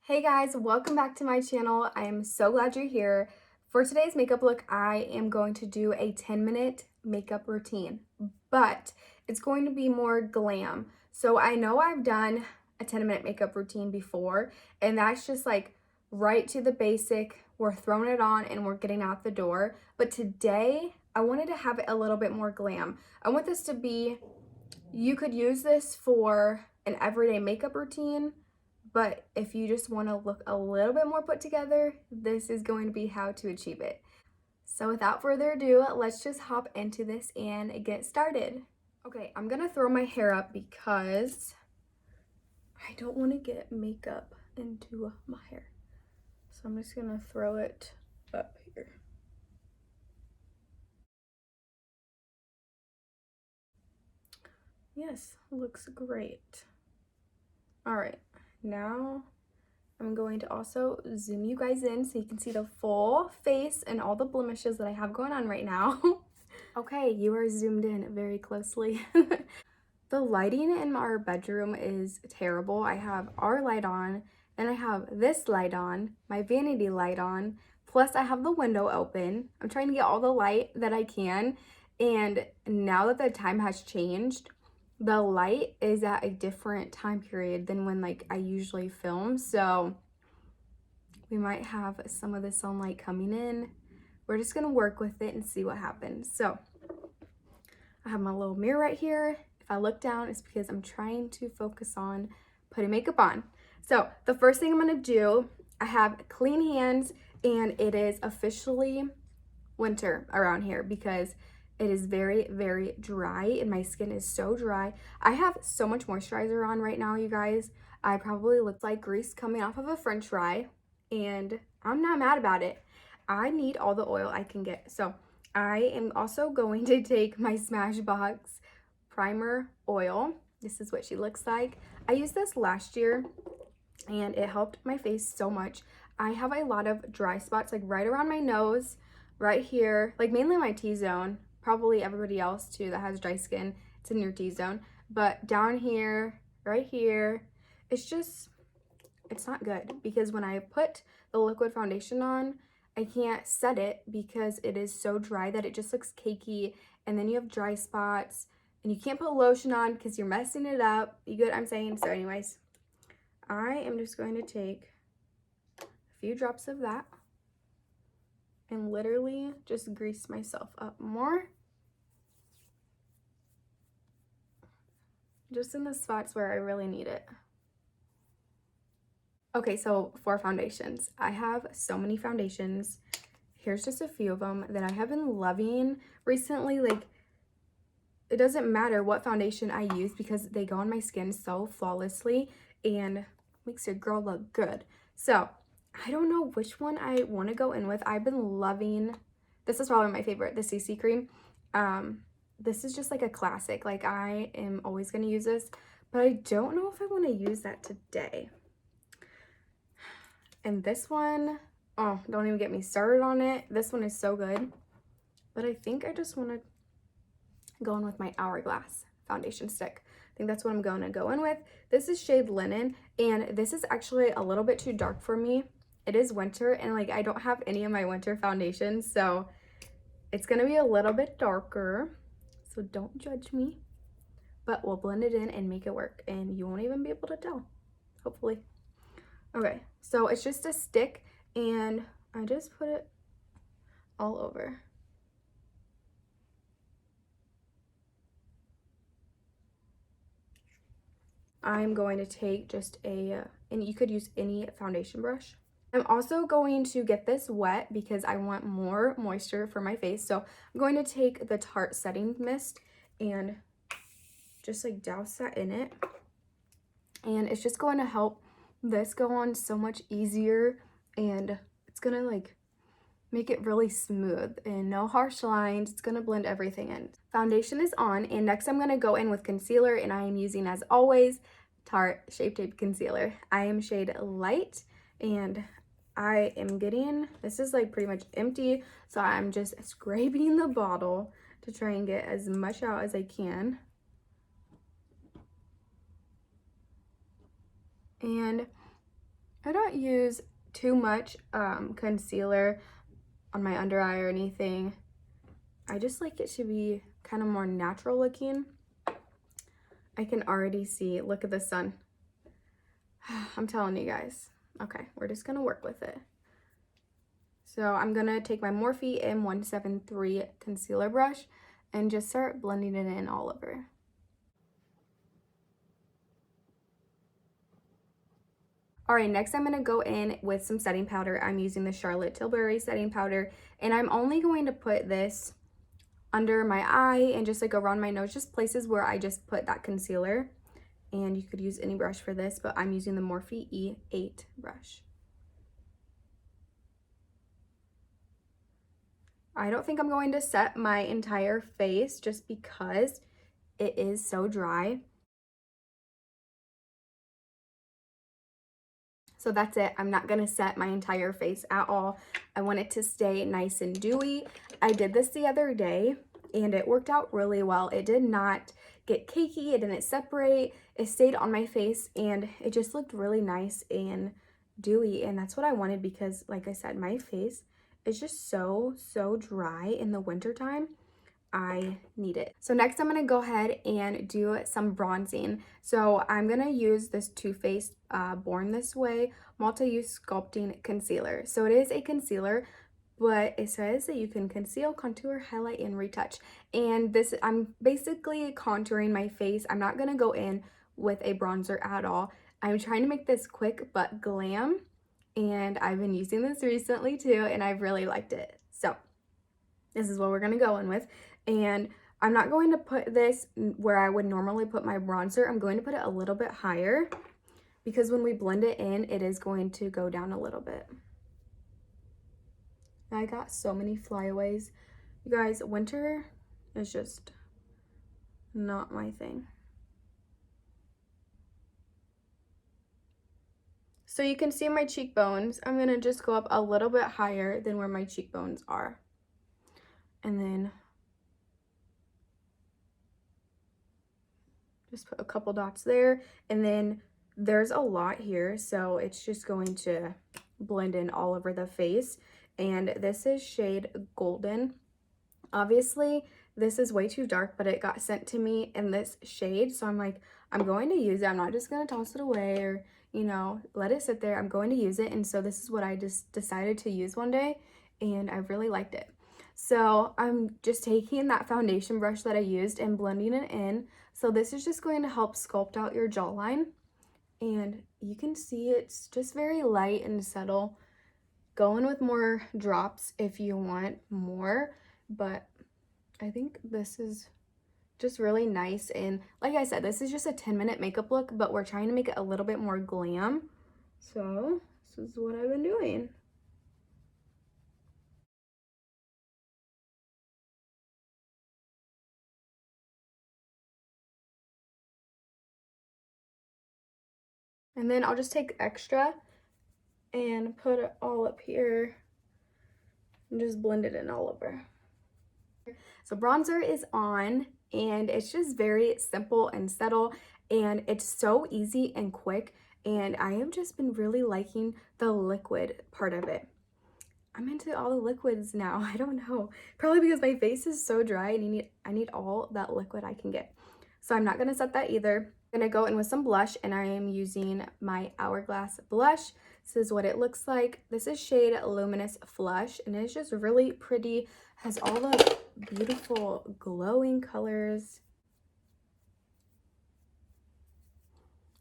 Hey guys, welcome back to my channel. I am so glad you're here. For today's makeup look, I am going to do a 10-minute makeup routine, but it's going to be more glam. So I know I've done a 10-minute makeup routine before, and that's just like right to the basic. We're throwing it on and we're getting out the door. But today, I wanted to have it a little bit more glam. I want this to be, you could use this for an everyday makeup routine, but if you just want to look a little bit more put together, this is going to be how to achieve it. So without further ado, let's just hop into this and get started. Okay, I'm gonna throw my hair up because I don't want to get makeup into my hair. So I'm just gonna throw it up here. Yes, looks great. All right, now I'm going to also zoom you guys in so you can see the full face and all the blemishes that I have going on right now. Okay, you are zoomed in very closely. The lighting in our bedroom is terrible. I have our light on, and I have this light on, my vanity light on, plus I have the window open. I'm trying to get all the light that I can, and now that the time has changed, the light is at a different time period than when like I usually film, so we might have some of the sunlight coming in. We're just gonna work with it and see what happens. So I have my little mirror right here. If I look down, it's because I'm trying to focus on putting makeup on. So the first thing I'm gonna do, I have clean hands, and it is officially winter around here because it is very, very dry and my skin is so dry. I have so much moisturizer on right now, you guys. I probably look like grease coming off of a french fry, and I'm not mad about it. I need all the oil I can get. So I am also going to take my Smashbox Primer Oil. This is what she looks like. I used this last year and it helped my face so much. I have a lot of dry spots like right around my nose, right here, like mainly my T-zone. Probably everybody else too that has dry skin, it's in your T-zone. But down here, right here, it's not good because when I put the liquid foundation on, I can't set it because it is so dry that it just looks cakey, and then you have dry spots and you can't put lotion on because you're messing it up. You get what I'm saying? So anyways, I am just going to take a few drops of that and literally just grease myself up more. Just in the spots where I really need it. Okay, so for foundations, I have so many foundations. Here's just a few of them that I have been loving recently. Like, it doesn't matter what foundation I use because they go on my skin so flawlessly and makes your girl look good. So I don't know which one I want to go in with. I've been loving, this is probably my favorite, the CC cream. This is just like a classic. Like, I am always going to use this, but I don't know if I want to use that today. And this one, oh, don't even get me started on it. This one is so good. But I think I just want to go in with my Hourglass foundation stick. I think that's what I'm going to go in with. This is shade Linen, and this is actually a little bit too dark for me. It is winter, and like I don't have any of my winter foundations, so it's going to be a little bit darker. So don't judge me, but we'll blend it in and make it work, and you won't even be able to tell, hopefully. Okay, so it's just a stick, and I just put it all over. I'm going to take just and you could use any foundation brush. I'm also going to get this wet because I want more moisture for my face. So I'm going to take the Tarte Setting Mist and just like douse that in it. And it's just going to help this go on so much easier, and it's gonna like make it really smooth and no harsh lines. It's gonna blend everything in. Foundation is on, and next I'm gonna go in with concealer, and I am using, as always, Tarte Shape Tape Concealer. I am shade Light, and I am getting, this is like pretty much empty, so I'm just scraping the bottle to try and get as much out as I can. And I don't use too much concealer on my under eye or anything. I just like it to be kind of more natural looking. I can already see, look at the sun. I'm telling you guys. Okay, we're just gonna work with it. So I'm gonna take my Morphe M173 concealer brush and just start blending it in all over. All right, next I'm gonna go in with some setting powder. I'm using the Charlotte Tilbury setting powder, and I'm only going to put this under my eye and just like around my nose, just places where I just put that concealer. And you could use any brush for this, but I'm using the Morphe E8 brush. I don't think I'm going to set my entire face just because it is so dry. So that's it. I'm not gonna set my entire face at all. I want it to stay nice and dewy. I did this the other day and it worked out really well. It did not get cakey, it didn't separate, it stayed on my face and it just looked really nice and dewy, and that's what I wanted because like I said, my face is just so dry in the wintertime. I need it. So next I'm gonna go ahead and do some bronzing. So I'm gonna use this Too Faced Born This Way Multi-Use Sculpting Concealer. So it is a concealer, but it says that you can conceal, contour, highlight, and retouch. And this, I'm basically contouring my face. I'm not gonna go in with a bronzer at all. I'm trying to make this quick but glam, and I've been using this recently too, and I've really liked it. So this is what we're gonna go in with. And I'm not going to put this where I would normally put my bronzer. I'm going to put it a little bit higher because when we blend it in, it is going to go down a little bit. I got so many flyaways. You guys, winter is just not my thing. So you can see my cheekbones. I'm gonna just go up a little bit higher than where my cheekbones are. And then just put a couple dots there, and then there's a lot here, so it's just going to blend in all over the face. And this is shade Golden. Obviously this is way too dark, but it got sent to me in this shade, so I'm like, I'm going to use it. I'm not just gonna toss it away or, you know, let it sit there. I'm going to use it. And so this is what I just decided to use one day, and I really liked it. So I'm just taking that foundation brush that I used and blending it in. So this is just going to help sculpt out your jawline. And you can see it's just very light and subtle. Go in with more drops if you want more, but I think this is just really nice. And like I said, this is just a 10-minute makeup look, but we're trying to make it a little bit more glam. So this is what I've been doing. And then I'll just take extra and put it all up here and just blend it in all over. So bronzer is on, and it's just very simple and subtle, and it's so easy and quick, and I have just been really liking the liquid part of it. I'm into all the liquids now. I don't know. Probably because my face is so dry and I need all that liquid I can get. So I'm not going to set that either. I'm going to go in with some blush, and I am using my Hourglass blush. This is what it looks like. This is shade Luminous Flush, and it's just really pretty. Has all the beautiful glowing colors.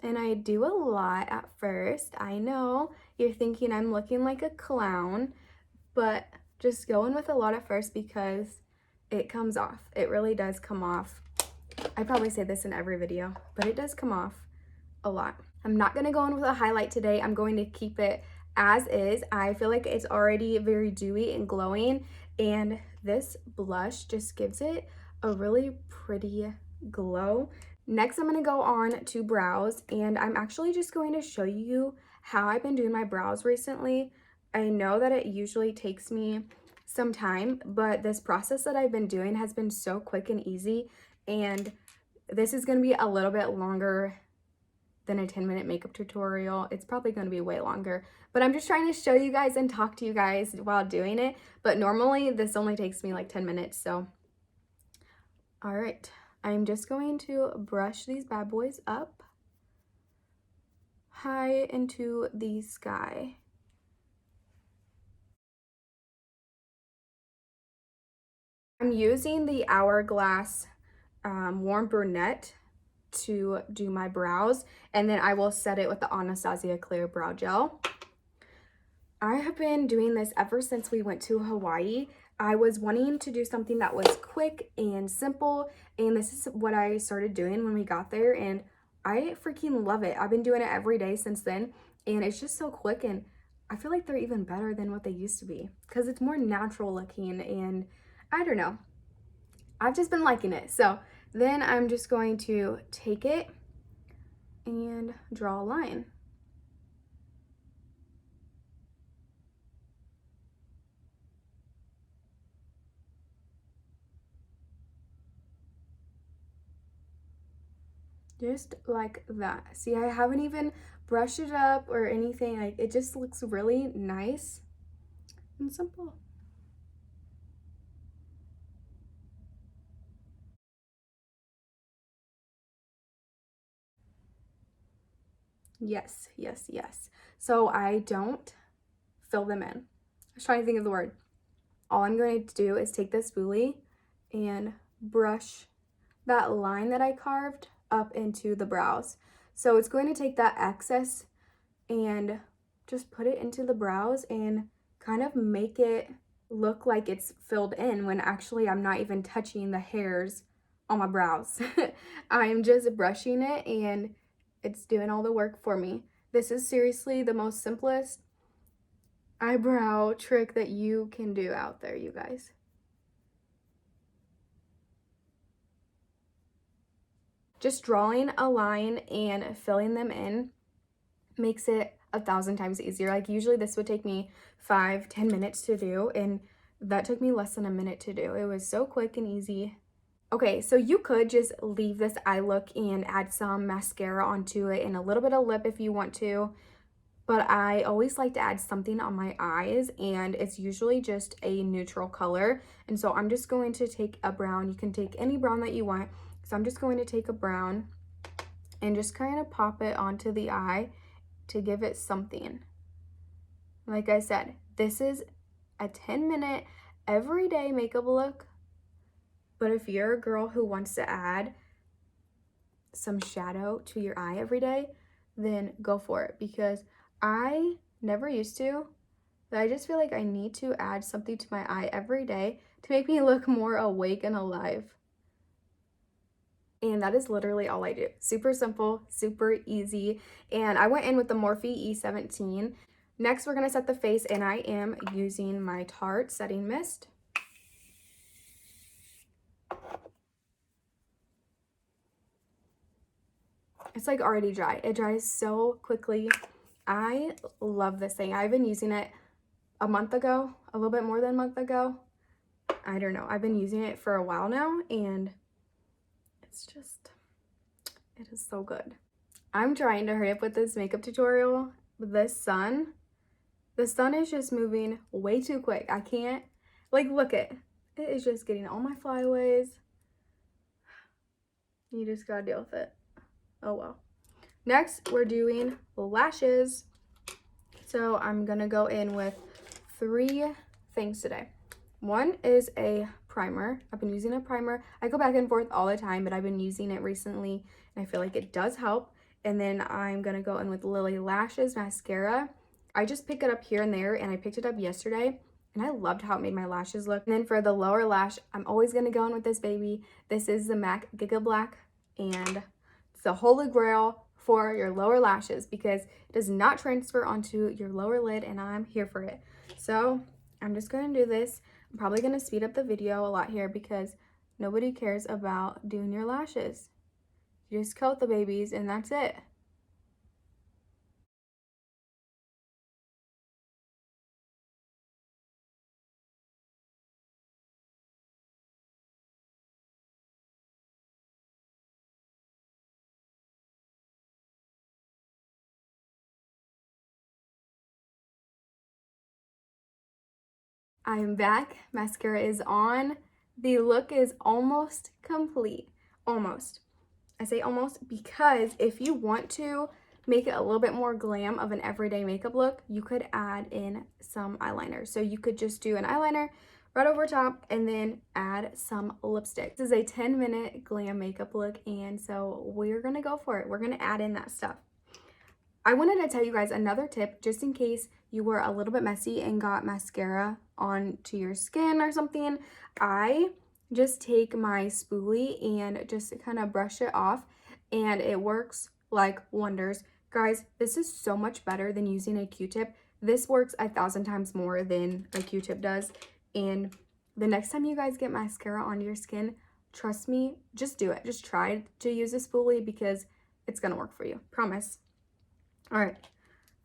And I do a lot at first. I know you're thinking I'm looking like a clown, but just go in with a lot at first because it comes off. It really does come off. I probably say this in every video, but it does come off a lot. I'm not going to go in with a highlight today. I'm going to keep it as is. I feel like it's already very dewy and glowing, and this blush just gives it a really pretty glow. Next, I'm going to go on to brows, and I'm actually just going to show you how I've been doing my brows recently. I know that it usually takes me some time, but this process that I've been doing has been so quick and easy, and this is going to be a little bit longer than a 10-minute makeup tutorial. It's probably going to be way longer, but I'm just trying to show you guys and talk to you guys while doing it. But normally this only takes me like 10 minutes. So, all right, I'm just going to brush these bad boys up high into the sky. I'm using the Hourglass Warm Brunette to do my brows, and then I will set it with the Anastasia Clear Brow Gel. I have been doing this ever since we went to Hawaii. I was wanting to do something that was quick and simple, and this is what I started doing when we got there, and I freaking love it. I've been doing it every day since then, and it's just so quick, and I feel like they're even better than what they used to be because it's more natural looking, and I don't know. I've just been liking it. So then I'm just going to take it and draw a line. Just like that. See, I haven't even brushed it up or anything. Like, it just looks really nice and simple. Yes, yes, yes. So I don't fill them in. I was trying to think of the word. All I'm going to do is take this spoolie and brush that line that I carved up into the brows. So it's going to take that excess and just put it into the brows and kind of make it look like it's filled in when actually I'm not even touching the hairs on my brows. I'm just brushing it and it's doing all the work for me. This is seriously the most simplest eyebrow trick that you can do out there, you guys. Just drawing a line and filling them in makes it 1,000 times easier. Like, usually this would take me 5-10 minutes to do, and that took me less than a minute to do. It was so quick and easy. Okay, so you could just leave this eye look and add some mascara onto it and a little bit of lip if you want to, but I always like to add something on my eyes, and it's usually just a neutral color. And so I'm just going to take a brown. You can take any brown that you want. So I'm just going to take a brown and just kind of pop it onto the eye to give it something. Like I said, this is a 10-minute everyday makeup look, but if you're a girl who wants to add some shadow to your eye every day, then go for it, because I never used to, but I just feel like I need to add something to my eye every day to make me look more awake and alive. And that is literally all I do. Super simple, super easy. And I went in with the Morphe E17. Next, we're going to set the face, and I am using my Tarte Setting Mist. It's like already dry. It dries so quickly. I love this thing. I've been using it a month ago, a little bit more than a month ago. I don't know. I've been using it for a while now, and it's just, it is so good. I'm trying to hurry up with this makeup tutorial. The sun is just moving way too quick. I can't, like, look it is just getting all my flyaways. You just gotta deal with it. Oh well. Next, we're doing lashes. So I'm gonna go in with 3 things today. One is a primer. I've been using a primer. I go back and forth all the time, but I've been using it recently, and I feel like it does help. And then I'm gonna go in with Lily Lashes mascara. I just pick it up here and there, and I picked it up yesterday, and I loved how it made my lashes look. And then for the lower lash, I'm always gonna go in with this baby. This is the MAC Giga Black, and it's the holy grail for your lower lashes because it does not transfer onto your lower lid, and I'm here for it. So I'm just gonna do this. I'm probably gonna speed up the video a lot here because nobody cares about doing your lashes. You just coat the babies and that's it. I'm back. Mascara is on. The look is almost complete. Almost. I say almost because if you want to make it a little bit more glam of an everyday makeup look, you could add in some eyeliner. So you could just do an eyeliner right over top and then add some lipstick. This is a 10-minute glam makeup look, and so we're gonna go for it. We're gonna add in that stuff. I wanted to tell you guys another tip just in case you were a little bit messy and got mascara onto your skin or something. I just take my spoolie and just kind of brush it off, and it works like wonders. Guys, this is so much better than using a Q-tip. This works 1,000 times more than a Q-tip does. And the next time you guys get mascara on your skin, trust me, just do it. Just try to use a spoolie because it's gonna work for you. Promise. All right,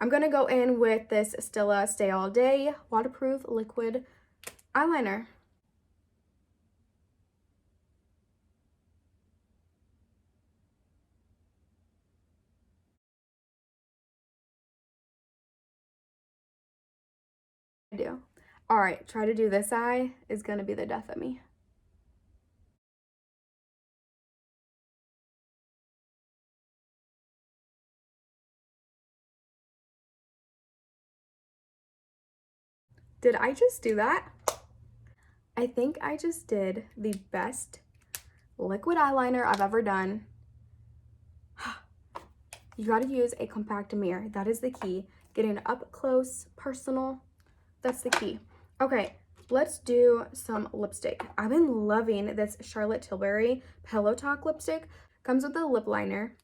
I'm gonna go in with this Stila Stay All Day Waterproof Liquid Eyeliner. I do. All right, try to do this eye is gonna be the death of me. Did I just do that? I think I just did the best liquid eyeliner I've ever done. You gotta use a compact mirror. That is the key. Getting up close, personal, that's the key. Okay, let's do some lipstick. I've been loving this Charlotte Tilbury Pillow Talk lipstick. Comes with a lip liner,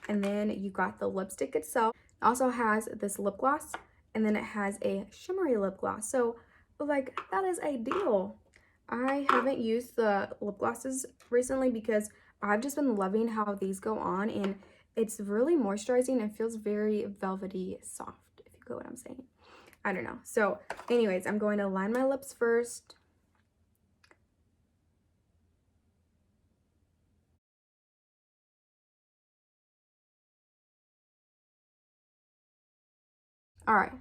and then you got the lipstick itself. It also has this lip gloss, and then it has a shimmery lip gloss. So, like, that is ideal. I haven't used the lip glosses recently because I've just been loving how these go on, and it's really moisturizing and feels very velvety soft, if you get what I'm saying. I don't know. So anyways, I'm going to line my lips first. All right.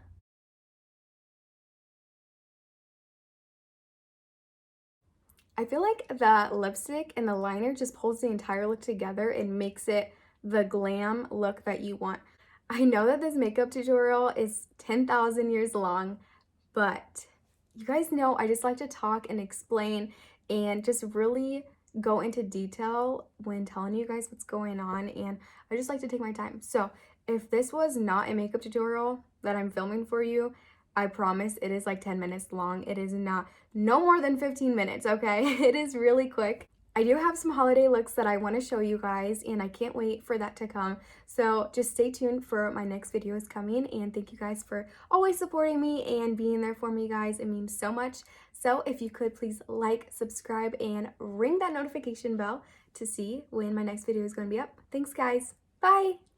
I feel like the lipstick and the liner just pulls the entire look together and makes it the glam look that you want. I know that this makeup tutorial is 10,000 years long, but you guys know I just like to talk and explain and just really go into detail when telling you guys what's going on, and I just like to take my time. So if this was not a makeup tutorial that I'm filming for you, I promise it is like 10 minutes long. It is not, no more than 15 minutes, okay? It is really quick. I do have some holiday looks that I want to show you guys, and I can't wait for that to come. So just stay tuned for my next video is coming, and thank you guys for always supporting me and being there for me, guys. It means so much. So if you could please like, subscribe, and ring that notification bell to see when my next video is going to be up. Thanks, guys. Bye!